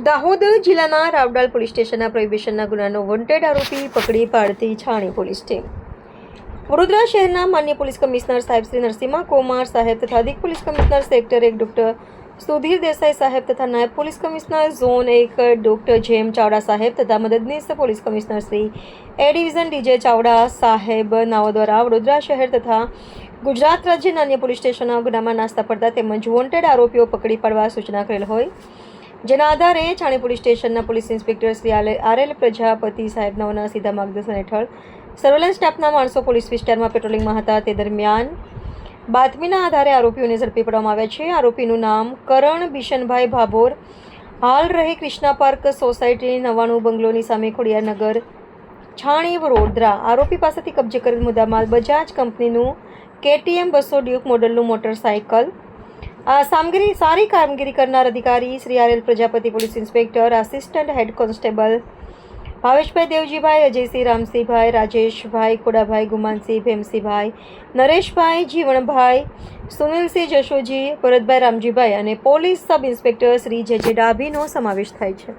દાહોદ જિલ્લાના રાવડાલ પોલીસ સ્ટેશનના પ્રોહિબિશનના ગુનાનો વોન્ટેડ આરોપી પકડી પાડતી છાણી પોલીસ ટીમ. વડોદરા શહેરના માન્ય પોલીસ કમિશનર સાહેબ શ્રી નરસિંહા કુમાર સાહેબ તથા અધિક police commissioner sector 1 doctor Sudhir Desai સાહેબ તથા નાયબ પોલીસ કમિશનર ઝોન 1 ડોક્ટર જેમ ચાવડા સાહેબ તથા મદદનીશ પોલીસ કમિશનર શ્રી એ ડિવિઝન ડીજે ચાવડા સાહેબ નાઓ દ્વારા વડોદરા શહેર તથા ગુજરાત રાજ્યના અન્ય પોલીસ સ્ટેશનના ગુનામાં નાસ્તા પડતા તેમજ વોન્ટેડ આરોપીઓ પકડી પાડવા સૂચના કરેલ હોય, જેના આધારે છાણી પોલીસ સ્ટેશનના પોલીસ ઇન્સ્પેક્ટર શ્રી આર.એલ. પ્રજાપતિ સાહેબના સીધા માર્ગદર્શન હેઠળ સર્વેલન્સ સ્ટાફના માણસો પોલીસ વિસ્તારમાં પેટ્રોલિંગમાં હતા. તે દરમિયાન બાતમીના આધારે આરોપીઓને ઝડપી પાડવામાં આવ્યા છે. આરોપીનું નામ કરણ બિશનભાઈ ભાભોર, હાલ રહે કૃષ્ણા પાર્ક સોસાયટી 99 બંગલોની સામે ખોડિયારનગર, છાણી, વડોદરા. આરોપી પાસેથી કબજે કરેલ મુદ્દામાલ બજાજ કંપનીનું KTM 200 ડ્યુક મોડલનું મોટરસાયકલ. સારી કામગીરી કરનાર અધિકારી શ્રી આર.એલ. Prajapati, police inspector, assistant head constable Bhaveshbhai Devjibhai, Ajaysinh, Ramsinhbhai, Rajeshbhai, Khodabhai, Gumansinh, Bhemsinhbhai, Nareshbhai, Jivanbhai, Sunilsinh, Jashoji, Bharatbhai, Ramjibhai અને પોલીસ સબ ઇન્સ્પેક્ટર શ્રી જે ડાભીનો સમાવેશ થાય છે.